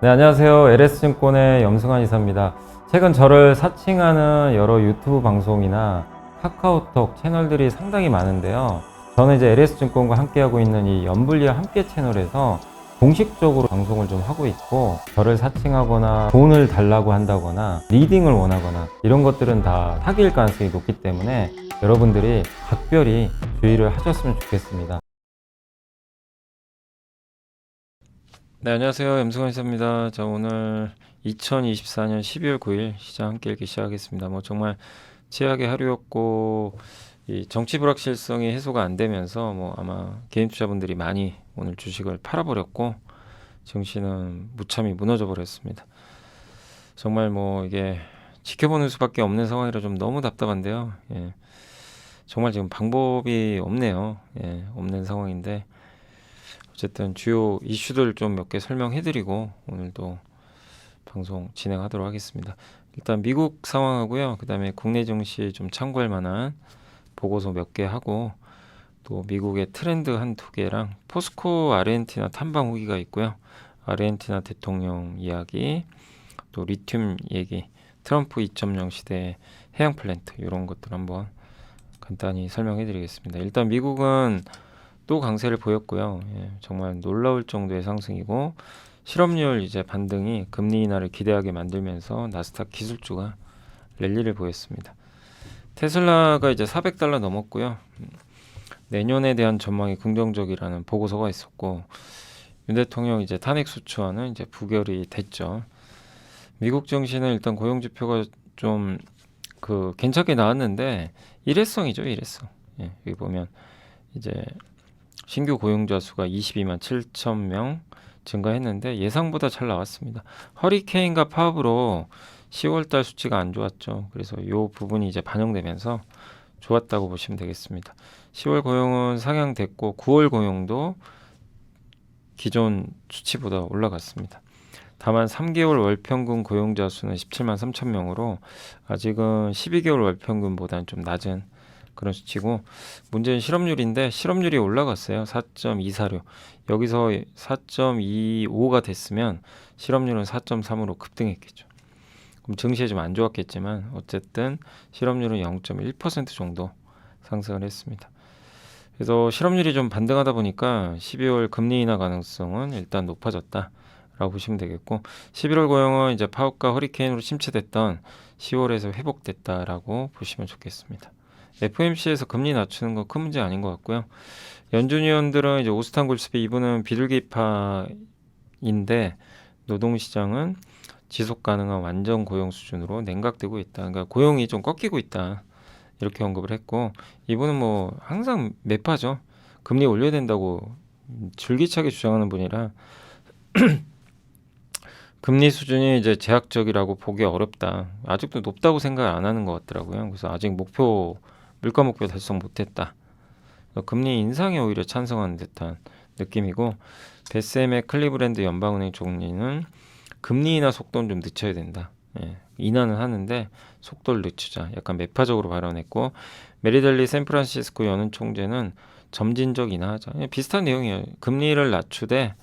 네, 안녕하세요. LS증권의 염승환 이사입니다. 최근 저를 사칭하는 여러 유튜브 방송이나 카카오톡 채널들이 상당히 많은데요. 저는 이제 LS증권과 함께하고 있는 이 연불리와 함께 채널에서 공식적으로 방송을 좀 하고 있고, 저를 사칭하거나 돈을 달라고 한다거나 리딩을 원하거나 이런 것들은 다 사기일 가능성이 높기 때문에 여러분들이 각별히 주의를 하셨으면 좋겠습니다. 네, 안녕하세요. 염승환 이사입니다. 자, 오늘 2024년 12월 9일 시장 함께 읽기 시작하겠습니다. 정말 최악의 하루였고, 이 정치 불확실성이 해소가 안 되면서 아마 개인 투자분들이 많이 오늘 주식을 팔아버렸고, 증시는 무참히 무너져 버렸습니다. 정말 이게 지켜보는 수밖에 없는 상황이라 좀 너무 답답한데요. 예. 정말 지금 방법이 없네요. 예, 없는 상황인데, 어쨌든 주요 이슈들 좀 몇 개 설명해드리고 오늘도 방송 진행하도록 하겠습니다. 일단 미국 상황하고요. 그 다음에 국내 증시 좀 참고할 만한 보고서 몇 개 하고, 또 미국의 트렌드 한두 개랑 포스코 아르헨티나 탐방 후기가 있고요. 아르헨티나 대통령 이야기, 또 리튬 얘기, 트럼프 2.0 시대 해양 플랜트 이런 것들 한번 간단히 설명해 드리겠습니다. 일단 미국은 또 강세를 보였고요. 예, 정말 놀라울 정도의 상승이고, 실업률 이제 반등이 금리 인하를 기대하게 만들면서 나스닥 기술주가 랠리를 보였습니다. 테슬라가 이제 $400 넘었고요. 내년에 대한 전망이 긍정적이라는 보고서가 있었고, 윤 대통령 이제 탄핵 수출하는 이제 부결이 됐죠. 미국 증시는 일단 고용 지표가 좀 괜찮게 나왔는데 일회성이죠, 일회성. 예, 여기 보면 이제 신규 고용자 수가 22만 7천 명 증가했는데 예상보다 잘 나왔습니다. 허리케인과 파업으로 10월달 수치가 안 좋았죠. 그래서 이 부분이 이제 반영되면서 좋았다고 보시면 되겠습니다. 10월 고용은 상향됐고 9월 고용도 기존 수치보다 올라갔습니다. 다만 3개월 월평균 고용자 수는 17만 3천 명으로 아직은 12개월 월평균보다는 좀 낮은 그런 수치고, 문제는 실업률인데 실업률이 올라갔어요. 4.246. 여기서 4.25가 됐으면 실업률은 4.3으로 급등했겠죠. 그럼 증시에 좀 안 좋았겠지만 어쨌든 실업률은 0.1% 정도 상승을 했습니다. 그래서 실업률이 좀 반등하다 보니까 12월 금리 인하 가능성은 일단 높아졌다 라고 보시면 되겠고, 11월 고용은 이제 파업과 허리케인으로 침체됐던 10월에서 회복됐다라고 보시면 좋겠습니다. FOMC에서 금리 낮추는 건 큰 문제 아닌 것 같고요. 연준 위원들은 이제 오스탄 골스베 이분은 비둘기파인데 노동시장은 지속 가능한 완전 고용 수준으로 냉각되고 있다. 그러니까 고용이 좀 꺾이고 있다. 이렇게 언급을 했고, 이분은 항상 매파죠. 금리 올려야 된다고 줄기차게 주장하는 분이라 금리 수준이 이제 제약적이라고 보기 어렵다. 아직도 높다고 생각을 안 하는 것 같더라고요. 그래서 아직 물가 목표 달성 못했다. 금리 인상에 오히려 찬성하는 듯한 느낌이고, 베셈의 클리브랜드 연방은행 총리는 금리 인하 속도는 좀 늦춰야 된다. 예, 인하는 하는데 속도를 늦추자. 약간 매파적으로 발언했고, 메리델리 샌프란시스코 연은 총재는 점진적 인하하자. 비슷한 내용이에요. 금리를 낮추되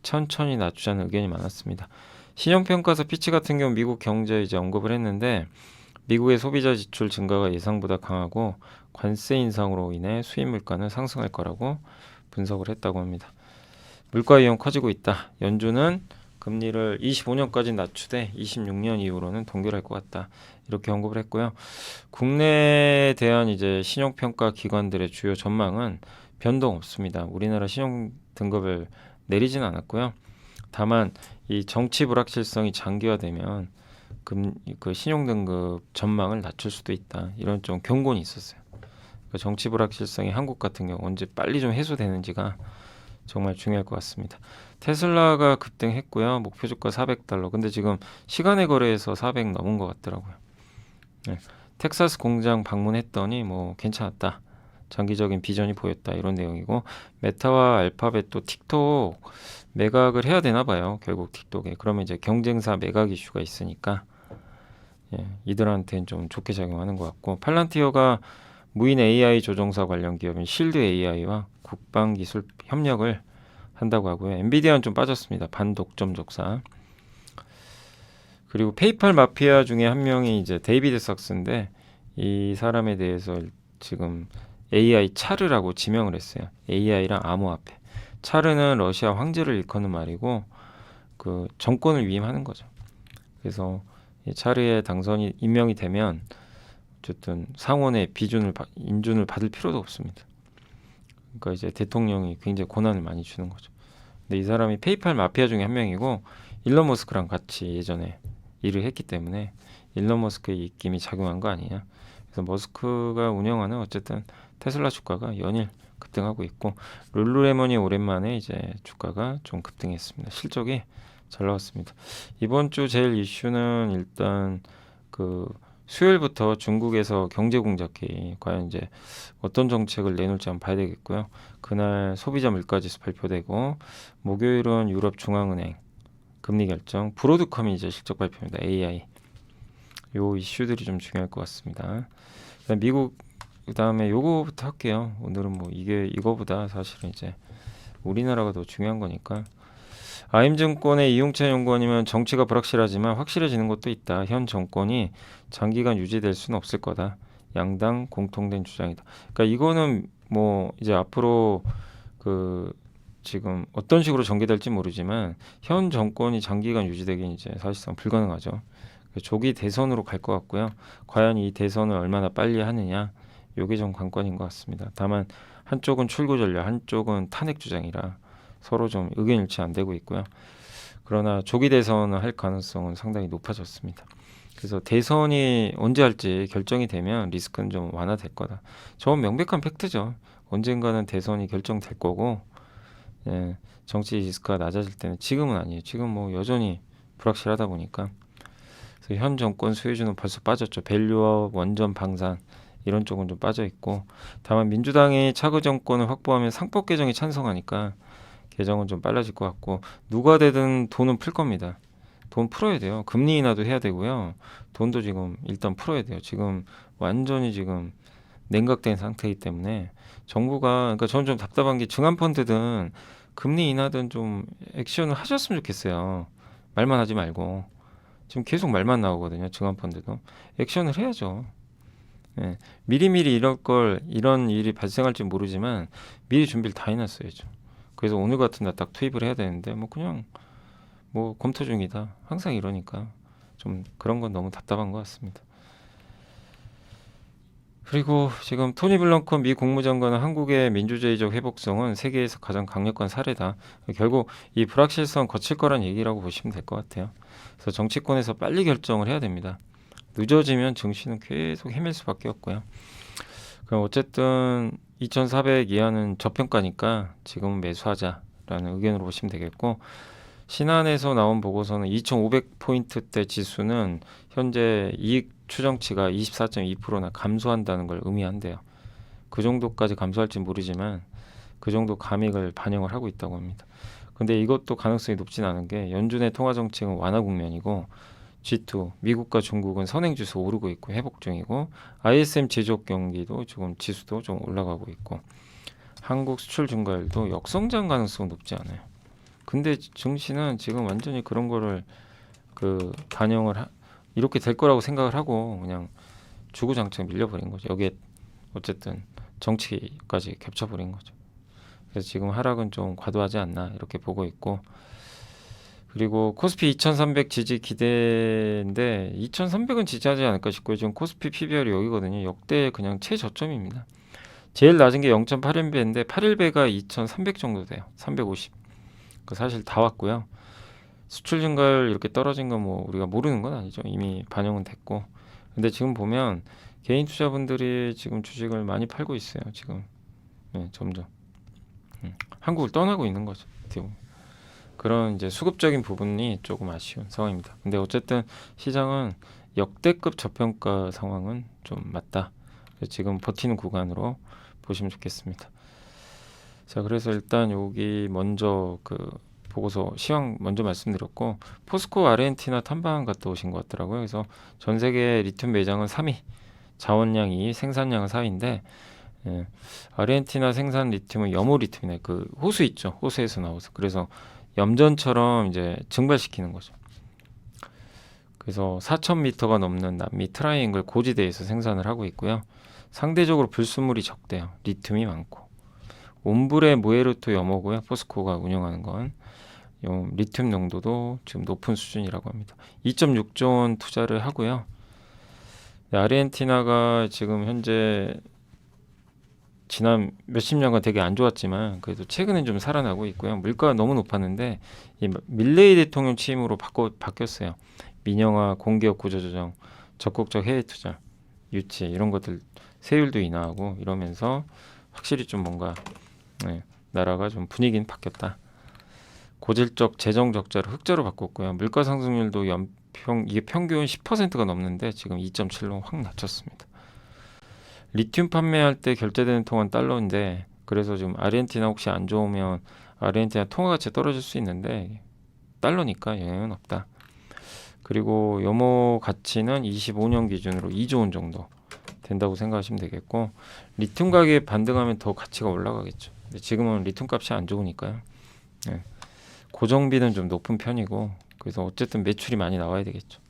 천천히 낮추자는 의견이 많았습니다. 신용평가사 피치 같은 경우 미국 경제 이제 언급을 했는데, 미국의 소비자 지출 증가가 예상보다 강하고 관세 인상으로 인해 수입 물가는 상승할 거라고 분석을 했다고 합니다. 물가 위험 커지고 있다. 연준은 금리를 25년까지 낮추되 26년 이후로는 동결할 것 같다. 이렇게 언급을 했고요. 국내에 대한 이제 신용평가 기관들의 주요 전망은 변동 없습니다. 우리나라 신용 등급을 내리진 않았고요. 다만 이 정치 불확실성이 장기화되면 그 신용등급 전망을 낮출 수도 있다. 이런 좀 경고는 있었어요. 정치 불확실성이 한국 같은 경우 언제 빨리 좀 해소되는지가 정말 중요할 것 같습니다. 테슬라가 급등했고요. 목표 주가 $400. 근데 지금 시간의 거래에서 400 넘은 것 같더라고요. 네. 텍사스 공장 방문했더니 괜찮았다. 장기적인 비전이 보였다. 이런 내용이고, 메타와 알파벳 또 틱톡 매각을 해야 되나 봐요. 결국 틱톡에. 그러면 이제 경쟁사 매각 이슈가 있으니까 이들한테는 좀 좋게 작용하는 것 같고, 팔란티어가 무인 AI 조종사 관련 기업인 실드 AI와 국방기술 협력을 한다고 하고요. 엔비디아는 좀 빠졌습니다. 반독점 족사. 그리고 페이팔 마피아 중에 한 명이 이제 데이비드 석스인데 이 사람에 대해서 지금 AI 차르라고 지명을 했어요. AI랑 암호화폐. 차르는 러시아 황제를 일컫는 말이고 그 정권을 위임하는 거죠. 그래서 이 차르의 당선이 임명이 되면 어쨌든 상원의 인준을 받을 필요도 없습니다. 그러니까 이제 대통령이 굉장히 고난을 많이 주는 거죠. 근데 이 사람이 페이팔 마피아 중에 한 명이고 일론 머스크랑 같이 예전에 일을 했기 때문에 일론 머스크의 입김이 작용한 거 아니냐. 그래서 머스크가 운영하는 어쨌든 테슬라 주가가 연일 급등하고 있고 룰루레몬이 오랜만에 이제 주가가 좀 급등했습니다. 실적이 잘 나왔습니다. 이번 주 제일 이슈는 일단 그 수요일부터 중국에서 경제공작회의 과연 이제 어떤 정책을 내놓을지 한번 봐야 되겠고요. 그날 소비자 물가지수 발표되고 목요일은 유럽 중앙은행 금리 결정, 브로드컴이 이제 실적 발표입니다. AI 요 이슈들이 좀 중요할 것 같습니다. 그다음 미국 그다음에 요거부터 할게요. 오늘은 뭐 이거보다 사실은 이제 우리나라가 더 중요한 거니까. 아임증권의 이용찬 연구원이면 정치가 불확실하지만 확실해지는 것도 있다. 현 정권이 장기간 유지될 수는 없을 거다. 양당 공통된 주장이다. 그러니까 이거는 뭐 이제 앞으로 그 지금 어떤 식으로 전개될지 모르지만 현 정권이 장기간 유지되기는 이제 사실상 불가능하죠. 조기 대선으로 갈 것 같고요. 과연 이 대선을 얼마나 빨리 하느냐, 요게 좀 관건인 것 같습니다. 다만 한쪽은 출구 전략, 한쪽은 탄핵 주장이라 서로 좀 의견 일치 안 되고 있고요. 그러나 조기 대선을 할 가능성은 상당히 높아졌습니다. 그래서 대선이 언제 할지 결정이 되면 리스크는 좀 완화될 거다. 저건 명백한 팩트죠. 언젠가는 대선이 결정될 거고, 예, 정치 리스크가 낮아질 때는 지금은 아니에요. 지금 뭐 여전히 불확실하다 보니까. 그래서 현 정권 수혜주는 벌써 빠졌죠. 밸류업, 원전 방산 이런 쪽은 좀 빠져 있고, 다만 민주당이 차기 정권을 확보하면 상법 개정에 찬성하니까 개정은 좀 빨라질 것 같고, 누가 되든 돈은 풀 겁니다. 돈 풀어야 돼요. 금리 인하도 해야 되고요. 돈도 지금 일단 풀어야 돼요. 지금 완전히 지금 냉각된 상태이기 때문에 정부가, 그러니까 저는 좀 답답한 게 증안펀드든 금리 인하든 좀 액션을 하셨으면 좋겠어요. 말만 하지 말고. 지금 계속 말만 나오거든요. 증안펀드도 액션을 해야죠. 예, 미리미리 이런 일이 발생할지 모르지만 미리 준비를 다 해놨어야죠. 그래서 오늘 같은 날 딱 투입을 해야 되는데 뭐 그냥 뭐 검토 중이다. 항상 이러니까 좀 그런 건 너무 답답한 것 같습니다. 그리고 지금 토니 블렁컨 미 국무장관은 한국의 민주주의적 회복성은 세계에서 가장 강력한 사례다. 결국 이 불확실성 거칠 거란 얘기라고 보시면 될 것 같아요. 그래서 정치권에서 빨리 결정을 해야 됩니다. 늦어지면 증시는 계속 헤맬 수밖에 없고요. 그럼 어쨌든 2,400 이하는 저평가니까 지금은 매수하자라는 의견으로 보시면 되겠고, 신한에서 나온 보고서는 2,500포인트대 지수는 현재 이익 추정치가 24.2%나 감소한다는 걸 의미한대요. 그 정도까지 감소할지 모르지만 그 정도 감익을 반영을 하고 있다고 합니다. 근데 이것도 가능성이 높진 않은 게 연준의 통화 정책은 완화 국면이고 G2 미국과 중국은 선행지수 오르고 있고 회복 중이고 ISM 제조업 경기도 지금 지수도 좀 올라가고 있고 한국 수출 증가율도 역성장 가능성은 높지 않아요. 근데 증시는 지금 완전히 그런 거를 이렇게 될 거라고 생각을 하고 그냥 주구장창 밀려버린 거죠. 여기에 어쨌든 정치까지 겹쳐버린 거죠. 그래서 지금 하락은 좀 과도하지 않나 이렇게 보고 있고, 그리고 코스피 2300 지지 기대인데 2300은 지지하지 않을까 싶고요. 지금 코스피 PBR이 여기거든요. 역대 그냥 최저점입니다. 제일 낮은 게 0.81배인데 8일배가 2300 정도 돼요. 350. 사실 다 왔고요. 수출 증가율 이렇게 떨어진 건 뭐 우리가 모르는 건 아니죠. 이미 반영은 됐고. 근데 지금 보면 개인 투자분들이 지금 주식을 많이 팔고 있어요. 지금 점점 한국을 떠나고 있는 거죠. 그런 이제 수급적인 부분이 조금 아쉬운 상황입니다. 근데 어쨌든 시장은 역대급 저평가 상황은 좀 맞다. 지금 버티는 구간으로 보시면 좋겠습니다. 자, 그래서 일단 여기 먼저 보고서 시황 먼저 말씀드렸고, 포스코 아르헨티나 탐방 갔다 오신 것 같더라고요. 그래서 전 세계 리튬 매장은 3위, 자원량 2위, 생산량은 4위인데 아르헨티나 생산 리튬은 염호 리튬이네. 그 호수 있죠. 호수에서 나와서 그래서 염전처럼 이제 증발시키는 거죠. 그래서 4,000m가 넘는 남미 트라이앵글 고지대에서 생산을 하고 있고요. 상대적으로 불순물이 적대요. 리튬이 많고. 옴브레 무에르토 염호고요. 포스코가 운영하는 건 리튬 농도도 지금 높은 수준이라고 합니다. 2.6조 원 투자를 하고요. 네, 아르헨티나가 지금 현재 지난 몇십 년간 되게 안 좋았지만 그래도 최근엔 좀 살아나고 있고요. 물가가 너무 높았는데 이 밀레이 대통령 취임으로 바뀌었어요. 민영화, 공기업 구조조정, 적극적 해외 투자, 유치 이런 것들 세율도 인하하고 이러면서 확실히 좀 뭔가 나라가 좀 분위기는 바뀌었다. 고질적 재정 적자를 흑자로 바꿨고요. 물가 상승률도 이게 평균 10%가 넘는데 지금 2.7로 확 낮췄습니다. 리튬 판매할 때 결제되는 통화는 달러인데 그래서 지금 아르헨티나 혹시 안 좋으면 아르헨티나 통화 가치 떨어질 수 있는데 달러니까 영향은 없다. 그리고 염호 가치는 25년 기준으로 2조 원 정도 된다고 생각하시면 되겠고 리튬 가격이 반등하면 더 가치가 올라가겠죠. 근데 지금은 리튬 값이 안 좋으니까요. 네. 고정비는 좀 높은 편이고 그래서 어쨌든 매출이 많이 나와야 되겠죠.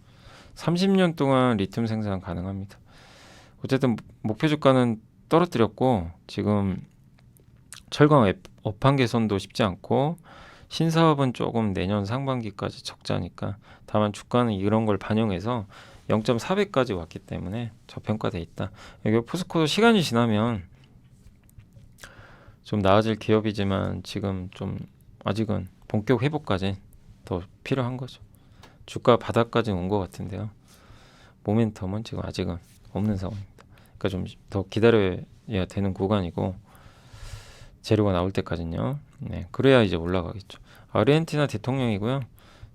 30년 동안 리튬 생산 가능합니다. 어쨌든 목표 주가는 떨어뜨렸고 지금 철강 업황 개선도 쉽지 않고 신사업은 조금 내년 상반기까지 적자니까 다만 주가는 이런 걸 반영해서 0.4배까지 왔기 때문에 저평가돼 있다. 여기 포스코도 시간이 지나면 좀 나아질 기업이지만 지금 좀 아직은 본격 회복까지 더 필요한 거죠. 주가 바닥까지 온 것 같은데요. 모멘텀은 지금 아직은 없는 상황입니다. 그러니까 좀 더 기다려야 되는 구간이고 재료가 나올 때까지는요. 네, 그래야 이제 올라가겠죠. 아르헨티나 대통령이고요.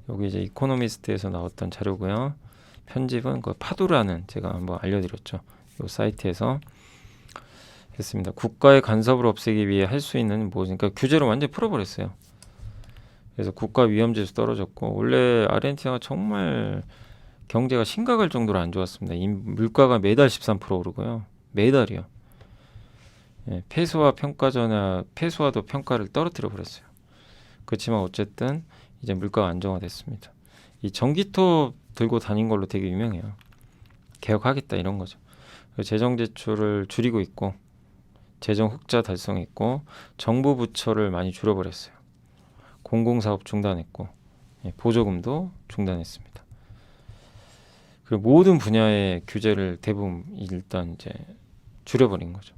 여기 이제 이코노미스트에서 나왔던 자료고요. 편집은 그 파도라는 제가 한번 알려드렸죠. 이 사이트에서 했습니다. 국가의 간섭을 없애기 위해 할 수 있는 그러니까 규제를 완전히 풀어버렸어요. 그래서 국가 위험지수 떨어졌고 원래 아르헨티나가 정말 경제가 심각할 정도로 안 좋았습니다. 물가가 매달 13% 오르고요. 매달이요. 예, 페소화도 평가를 떨어뜨려 버렸어요. 그렇지만 어쨌든 이제 물가가 안정화됐습니다. 이 전기톱 들고 다닌 걸로 되게 유명해요. 개혁하겠다 이런 거죠. 재정 지출을 줄이고 있고 재정 흑자 달성했고 정부 부처를 많이 줄여버렸어요. 공공사업 중단했고 보조금도 중단했습니다. 그리고 모든 분야의 규제를 대부분 일단 이제 줄여버린 거죠.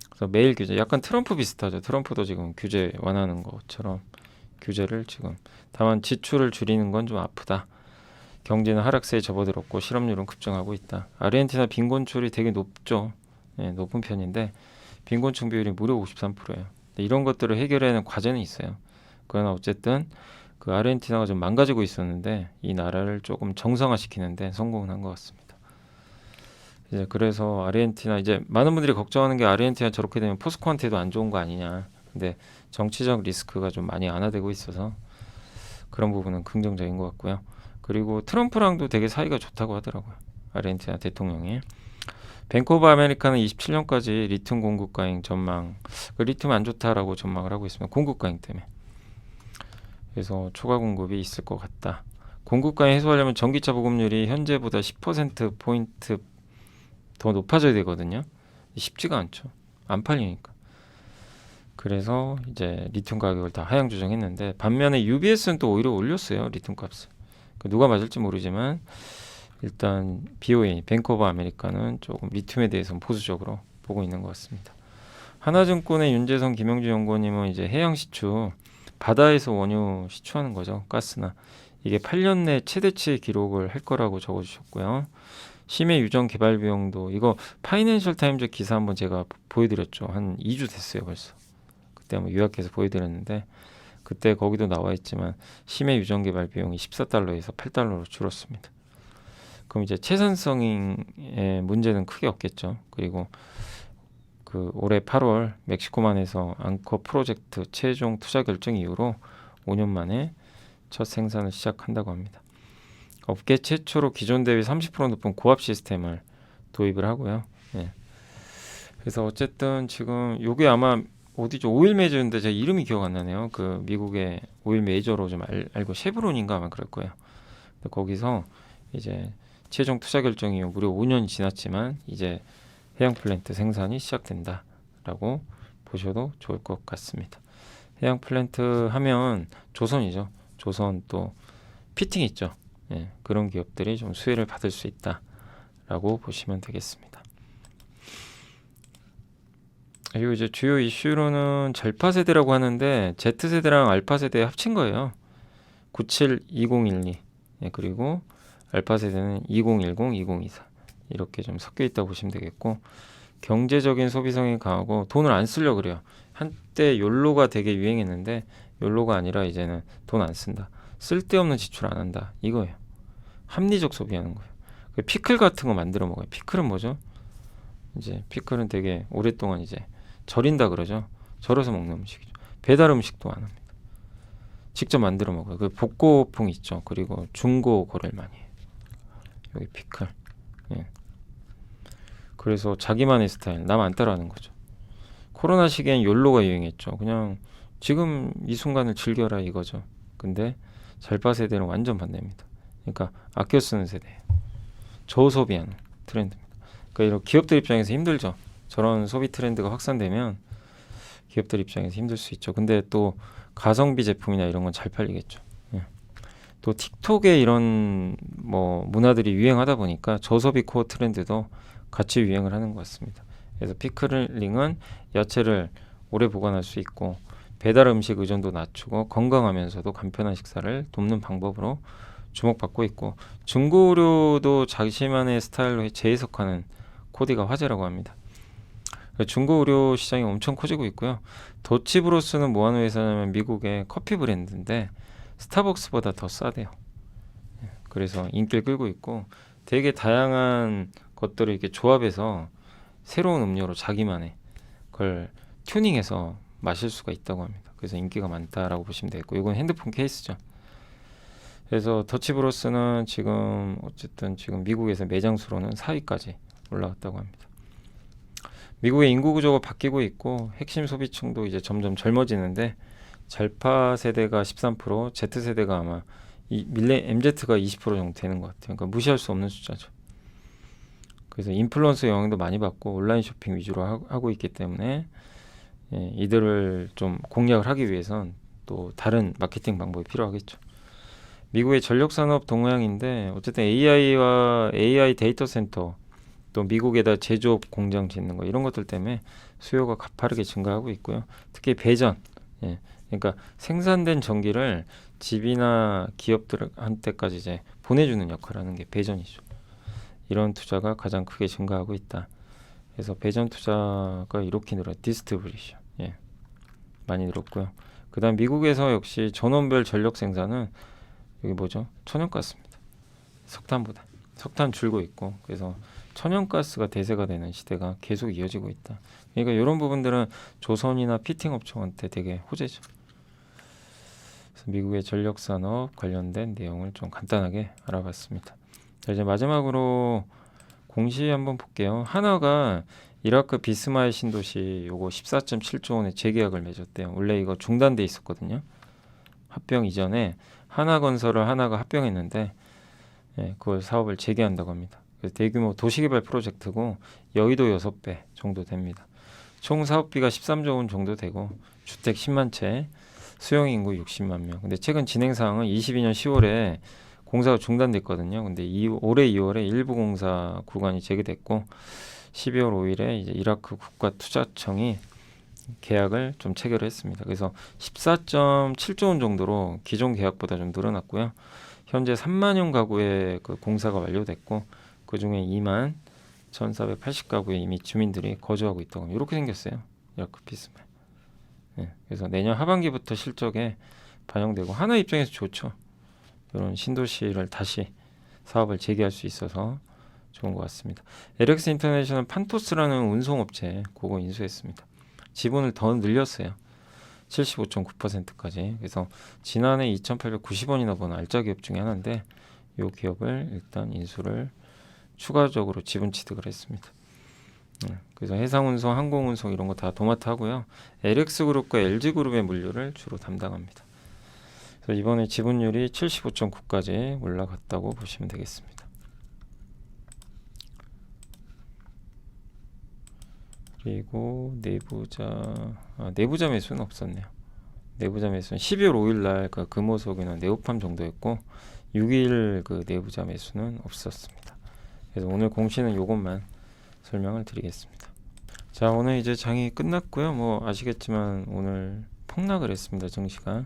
그래서 매일 규제, 약간 트럼프 비슷하죠. 트럼프도 지금 규제 완화하는 것처럼 규제를 지금 다만 지출을 줄이는 건 좀 아프다. 경제는 하락세에 접어들었고 실업률은 급증하고 있다. 아르헨티나 빈곤율이 되게 높죠. 높은 편인데 빈곤층 비율이 무려 53%예요. 이런 것들을 해결하는 과제는 있어요. 그러나 어쨌든 그 아르헨티나가 좀 망가지고 있었는데 이 나라를 조금 정상화시키는데 성공은 한 것 같습니다. 이제 그래서 아르헨티나 이제 많은 분들이 걱정하는 게 아르헨티나 저렇게 되면 포스코한테도 안 좋은 거 아니냐. 근데 정치적 리스크가 좀 많이 완화되고 있어서 그런 부분은 긍정적인 것 같고요. 그리고 트럼프랑도 되게 사이가 좋다고 하더라고요. 아르헨티나 대통령이. 뱅크 오브 아메리카는 27년까지 리튬 공급 과잉 전망, 리튬 안 좋다라고 전망을 하고 있습니다. 공급 과잉 때문에. 그래서 초과 공급이 있을 것 같다. 공급 과잉 해소하려면 전기차 보급률이 현재보다 10%포인트 더 높아져야 되거든요. 쉽지가 않죠. 안 팔리니까. 그래서 이제 리튬 가격을 다 하향 조정했는데 반면에 UBS는 또 오히려 올렸어요. 리튬 값을. 누가 맞을지 모르지만 일단 BOA, 뱅크 오브 아메리카는 조금 리튬에 대해서는 보수적으로 보고 있는 것 같습니다. 하나증권의 윤재성, 김영주 연구원님은 이제 해양 바다에서 원유 시추하는 거죠. 가스나. 이게 8년 내 최대치 기록을 할 거라고 적어주셨고요. 심해 유전 개발 비용도 이거 파이낸셜 타임즈 기사 한번 제가 보여드렸죠. 한 2주 됐어요 벌써. 그때 한번 요약해서 보여드렸는데 그때 거기도 나와 있지만 심해 유전 개발 비용이 14달러에서 8달러로 줄었습니다. 그럼 이제 채산성의 문제는 크게 없겠죠. 그리고 그 올해 8월 멕시코만에서 앙커 프로젝트 최종 투자 결정 이후로 5년 만에 첫 생산을 시작한다고 합니다. 업계 최초로 기존 대비 30% 높은 고압 시스템을 도입을 하고요. 그래서 어쨌든 지금 요게 아마 어디죠? 오일 메이저인데 제 이름이 기억 안 나네요. 그 미국의 오일 메이저로 좀 알고 쉐브론인가 아마 그럴 거예요. 거기서 이제 최종 투자 결정이 무려 5년이 지났지만 이제 해양 플랜트 생산이 시작된다라고 보셔도 좋을 것 같습니다. 해양 플랜트 하면 조선이죠. 조선 또 피팅 있죠. 예, 그런 기업들이 좀 수혜를 받을 수 있다라고 보시면 되겠습니다. 그리고 이제 주요 이슈로는 절파 세대라고 하는데 Z세대랑 알파 세대 합친 거예요. 97, 2012. 예, 그리고 알파 세대는 2010, 2024. 이렇게 좀 섞여 있다고 보시면 되겠고, 경제적인 소비성이 강하고 돈을 안 쓰려고 그래요. 한때 욜로가 되게 유행했는데 욜로가 아니라 이제는 돈 안 쓴다. 쓸데없는 지출 안 한다. 이거예요. 합리적 소비하는 거예요. 피클 같은 거 만들어 먹어요. 피클은 뭐죠? 이제 피클은 되게 오랫동안 이제 절인다 그러죠. 절여서 먹는 음식이죠. 배달 음식도 안 합니다. 직접 만들어 먹어요. 그 복고풍 있죠. 그리고 중고거래를 많이 해요. 여기 피클. 예. 그래서 자기만의 스타일, 남 안 따라하는 거죠. 코로나 시기엔 욜로가 유행했죠. 그냥 지금 이 순간을 즐겨라 이거죠. 근데 잘파 세대는 완전 반대입니다. 그러니까 아껴 쓰는 세대예요. 저소비하는 트렌드입니다. 그러니까 이런 기업들 입장에서 힘들죠. 저런 소비 트렌드가 확산되면 기업들 입장에서 힘들 수 있죠. 근데 또 가성비 제품이나 이런 건 잘 팔리겠죠. 예. 또 틱톡에 이런 뭐 문화들이 유행하다 보니까 저소비 코어 트렌드도 같이 유행을 하는 것 같습니다. 그래서 피클링은 야채를 오래 보관할 수 있고 배달 음식 의존도 낮추고 건강하면서도 간편한 식사를 돕는 방법으로 주목받고 있고, 중고 의료도 자신만의 스타일로 재해석하는 코디가 화제라고 합니다. 중고 의료 시장이 엄청 커지고 있고요. 더치브로스는 뭐 하는 회사냐면 미국의 커피 브랜드인데 스타벅스보다 더 싸대요. 그래서 인기를 끌고 있고 되게 다양한 것들을 이렇게 조합해서 새로운 음료로 자기만의 걸 튜닝해서 마실 수가 있다고 합니다. 그래서 인기가 많다라고 보시면 되겠고, 이건 핸드폰 케이스죠. 그래서 더치브로스는 지금 어쨌든 지금 미국에서 매장 수로는 4위까지 올라갔다고 합니다. 미국의 인구 구조가 바뀌고 있고 핵심 소비층도 이제 점점 젊어지는데 잘파 세대가 13%, Z세대가 아마 MZ가 20% 정도 되는 것 같아요. 그러니까 무시할 수 없는 숫자죠. 그래서 인플루언서 영향도 많이 받고 온라인 쇼핑 위주로 하고 있기 때문에 예, 이들을 좀 공략을 하기 위해선 또 다른 마케팅 방법이 필요하겠죠. 미국의 전력 산업 동향인데 어쨌든 AI와 AI 데이터 센터, 또 미국에다 제조업 공장 짓는 거 이런 것들 때문에 수요가 가파르게 증가하고 있고요. 특히 배전, 예, 그러니까 생산된 전기를 집이나 기업들한테까지 이제 보내주는 역할을 하는 게 배전이죠. 이런 투자가 가장 크게 증가하고 있다. 그래서 배전 투자가 이렇게 늘어요. 디스트리뷰션, 예, 많이 늘었고요. 그다음 미국에서 역시 전원별 전력 생산은 여기 뭐죠? 천연가스입니다. 석탄보다 석탄 줄고 있고, 그래서 천연가스가 대세가 되는 시대가 계속 이어지고 있다. 그러니까 이런 부분들은 조선이나 피팅 업체한테 되게 호재죠. 그래서 미국의 전력 산업 관련된 내용을 좀 간단하게 알아봤습니다. 자, 이제 마지막으로 공시 한번 볼게요. 하나가 이라크 비스마일 신도시 요거 14.7조 원의 재계약을 맺었대요. 원래 이거 중단돼 있었거든요. 합병 이전에 하나건설을 하나가 합병했는데 예, 그걸 사업을 재개한다고 합니다. 그래서 대규모 도시개발 프로젝트고 여의도 6배 정도 됩니다. 총 사업비가 13조 원 정도 되고 주택 10만 채, 수용 인구 60만 명. 근데 최근 진행 사항은 22년 10월에 공사가 중단됐거든요. 근데 올해 2월에 일부 공사 구간이 재개됐고 12월 5일에 이제 이라크 국가투자청이 계약을 좀 체결했습니다. 그래서 14.7조 원 정도로 기존 계약보다 좀 늘어났고요. 현재 3만여 가구의 그 공사가 완료됐고 그 중에 2만 1,480가구에 이미 주민들이 거주하고 있다고 합니다. 이렇게 생겼어요. 이라크 비스마일. 네, 그래서 내년 하반기부터 실적에 반영되고 하나 입장에서 좋죠. 이런 신도시를 다시 사업을 재개할 수 있어서 좋은 것 같습니다. LX 인터내셔널 판토스라는 운송업체 그거 인수했습니다. 지분을 더 늘렸어요. 75.9%까지. 그래서 지난해 2,890원이나 번 알짜 기업 중에 하나인데 이 기업을 일단 인수를 추가적으로 지분 취득을 했습니다. 그래서 해상운송, 항공운송 이런 거 다 도맡아 하고요. LX그룹과 LG그룹의 물류를 주로 담당합니다. 그래서 이번에 지분율이 75.9까지 올라갔다고 보시면 되겠습니다. 그리고 내부자 매수는 없었네요. 내부자 매수는 12월 5일날 그 금호석이나 네오팜 정도였고 6일 그 내부자 매수는 없었습니다. 그래서 오늘 공시는 요것만 설명을 드리겠습니다. 자, 오늘 이제 장이 끝났고요. 뭐 아시겠지만 오늘 폭락을 했습니다. 증시가.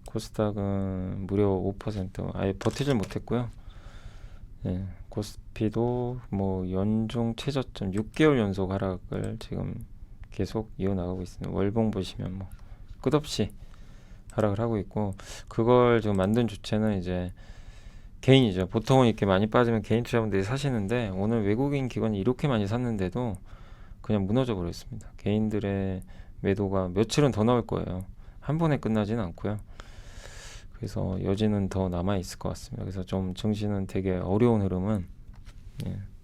코스닥은 무려 5% 아예 버티질 못했고요. 예, 코스피도 뭐 연중 최저점 6개월 연속 하락을 지금 계속 이어나가고 있습니다. 월봉 보시면 뭐 끝없이 하락을 하고 있고, 그걸 지금 만든 주체는 이제 개인이죠. 보통은 이렇게 많이 빠지면 개인 투자분들이 사시는데 오늘 외국인 기관이 이렇게 많이 샀는데도 그냥 무너져 버렸습니다. 개인들의 매도가 며칠은 더 나올 거예요. 한 번에 끝나지는 않고요. 그래서 여지는 더 남아 있을 것 같습니다. 그래서 좀 증시는 되게 어려운 흐름은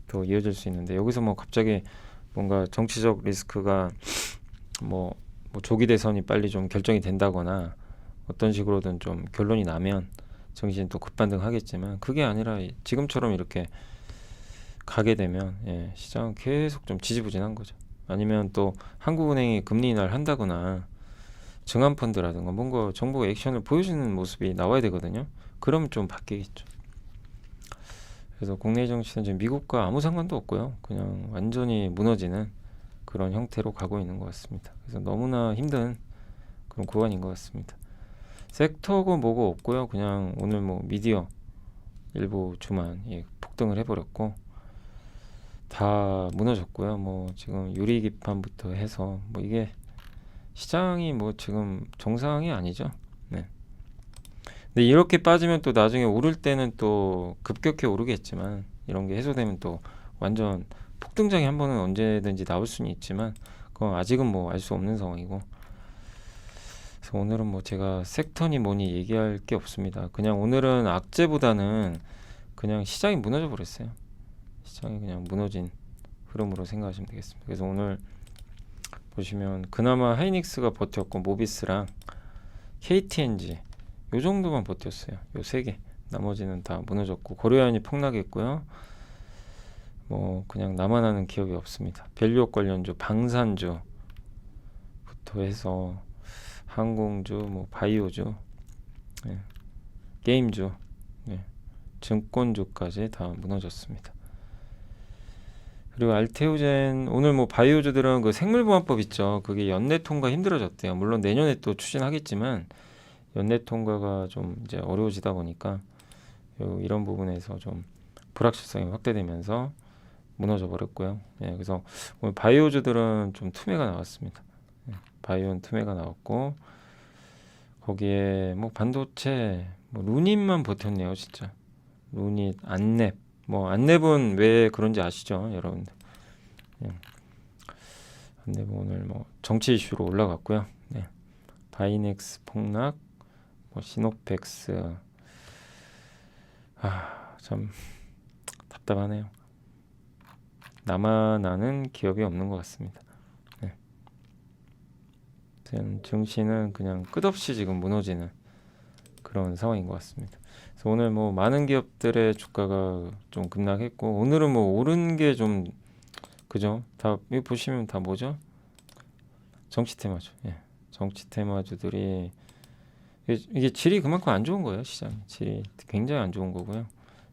더 이어질 수 있는데, 여기서 뭐 갑자기 뭔가 정치적 리스크가 뭐 조기 대선이 빨리 좀 결정이 된다거나 어떤 식으로든 좀 결론이 나면 증시는 또 급반등하겠지만, 그게 아니라 지금처럼 이렇게 가게 되면 시장은 계속 좀 지지부진한 거죠. 아니면 또 한국은행이 금리 인하를 한다거나 증환펀드라든가 뭔가 정부가 액션을 보여주는 모습이 나와야 되거든요. 그러면 좀 바뀌겠죠. 그래서 국내 정치는 지금 미국과 아무 상관도 없고요. 그냥 완전히 무너지는 그런 형태로 가고 있는 것 같습니다. 그래서 너무나 힘든 그런 구간인 것 같습니다. 섹터고 뭐고 없고요. 그냥 오늘 뭐 미디어 일부 주만 폭등을 해버렸고 다 무너졌고요. 뭐 지금 유리기판부터 해서 뭐 이게 시장이 뭐 지금 정상이 아니죠. 네. 근데 이렇게 빠지면 또 나중에 오를 때는 또 급격히 오르겠지만, 이런 게 해소되면 또 완전 폭등장이 한 번은 언제든지 나올 수는 있지만 그건 아직은 뭐 알 수 없는 상황이고. 그래서 오늘은 뭐 제가 섹터니 뭐니 얘기할 게 없습니다. 그냥 오늘은 악재보다는 그냥 시장이 무너져 버렸어요. 시장이 그냥 무너진 흐름으로 생각하시면 되겠습니다. 그래서 오늘 보시면 그나마 하이닉스가 버텼고 모비스랑 KTNG 요 정도만 버텼어요. 요 세 개. 나머지는 다 무너졌고 고려아연이 폭락했고요. 뭐 그냥 나만 아는 기업이 없습니다. 밸류업 관련주, 방산주부터 해서 항공주, 뭐 바이오주, 게임주, 증권주까지 다 무너졌습니다. 그리고 알테오젠, 오늘 뭐 바이오주들은 그 생물보안법 있죠. 그게 연내 통과 힘들어졌대요. 물론 내년에 또 추진하겠지만 연내 통과가 좀 이제 어려워지다 보니까 이런 부분에서 좀 불확실성이 확대되면서 무너져 버렸고요. 그래서 오늘 바이오주들은 좀 투매가 나왔습니다. 바이오는 투매가 나왔고, 거기에 뭐 반도체, 뭐 루닛만 버텼네요, 진짜. 루닛, 안랩. 뭐 안랩은 왜 그런지 아시죠, 여러분들? 안랩은 오늘 뭐 정치 이슈로 올라갔고요. 바이넥스 폭락, 뭐 시노펙스, 참 답답하네요. 나만 아는 기업이 없는 것 같습니다. 증시는 그냥 끝없이 지금 무너지는 그런 상황인 것 같습니다. 그래서 오늘 뭐 많은 기업들의 주가가 좀 급락했고, 오늘은 뭐 오른 게 좀 그죠? 다 여기 보시면 다 뭐죠? 정치 테마주. 정치 테마주들이 이게 질이 그만큼 안 좋은 거예요. 시장 질이 굉장히 안 좋은 거고요.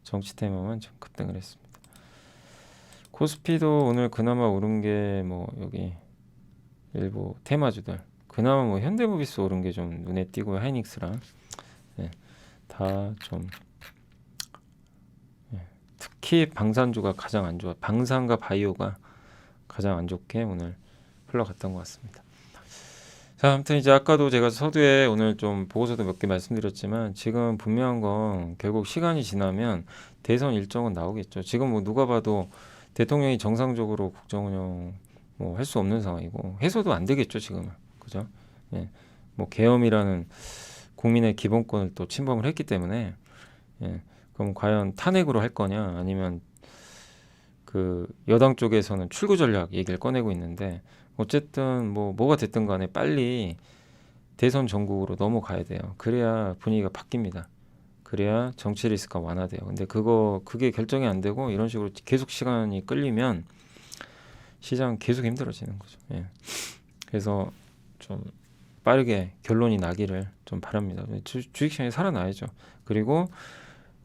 정치 테마만 좀 급등을 했습니다. 코스피도 오늘 그나마 오른 게 뭐 여기 일부 테마주들, 그나마 뭐 현대모비스 오른 게 좀 눈에 띄고, 하이닉스랑 다 좀 특히 방산주가 가장 안 좋아, 방산과 바이오가 가장 안 좋게 오늘 흘러갔던 것 같습니다. 자, 아무튼 이제 아까도 제가 서두에 오늘 좀 보고서도 몇 개 말씀드렸지만, 지금 분명한 건 결국 시간이 지나면 대선 일정은 나오겠죠. 지금 뭐 누가 봐도 대통령이 정상적으로 국정운영 뭐 할 수 없는 상황이고 해소도 안 되겠죠, 지금은. 그죠? 뭐 계엄이라는 국민의 기본권을 또 침범을 했기 때문에, 그럼 과연 탄핵으로 할 거냐, 아니면 그 여당 쪽에서는 출구 전략 얘기를 꺼내고 있는데, 어쨌든 뭐가 됐든 간에 빨리 대선 전국으로 넘어가야 돼요. 그래야 분위기가 바뀝니다. 그래야 정치 리스크가 완화돼요. 근데 그게 결정이 안 되고 이런 식으로 계속 시간이 끌리면 시장 계속 힘들어지는 거죠. 예. 그래서 좀 빠르게 결론이 나기를 좀 바랍니다. 주식시장이 살아나야죠. 그리고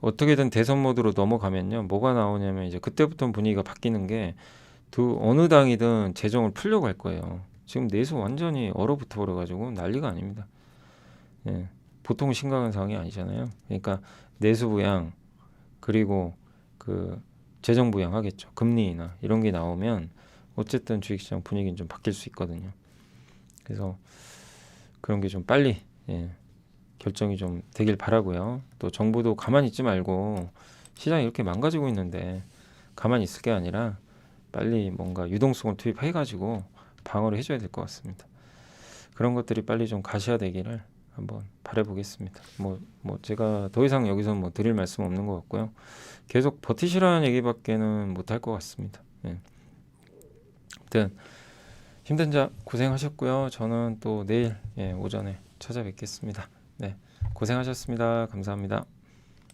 어떻게든 대선 모드로 넘어가면요, 뭐가 나오냐면 이제 그때부터 분위기가 바뀌는 게 어느 당이든 재정을 풀려고 할 거예요. 지금 내수 완전히 얼어붙어 버려가지고 난리가 아닙니다. 예. 보통 심각한 상황이 아니잖아요. 그러니까 내수 부양 그리고 그 재정 부양하겠죠. 금리 인하 이런 게 나오면 어쨌든 주식시장 분위기는 좀 바뀔 수 있거든요. 그래서 그런 게 좀 빨리 예, 결정이 좀 되길 바라고요. 또 정부도 가만히 있지 말고 시장이 이렇게 망가지고 있는데 가만히 있을 게 아니라 빨리 뭔가 유동성을 투입해가지고 방어를 해줘야 될 것 같습니다. 그런 것들이 빨리 좀 가셔야 되기를 한번 바라보겠습니다. 뭐 제가 더 이상 여기서 뭐 드릴 말씀 없는 것 같고요. 계속 버티시라는 얘기밖에는 못할 것 같습니다. 예. 아무튼 힘든 자 고생하셨고요. 저는 또 내일 오전에 찾아뵙겠습니다. 네, 고생하셨습니다. 감사합니다.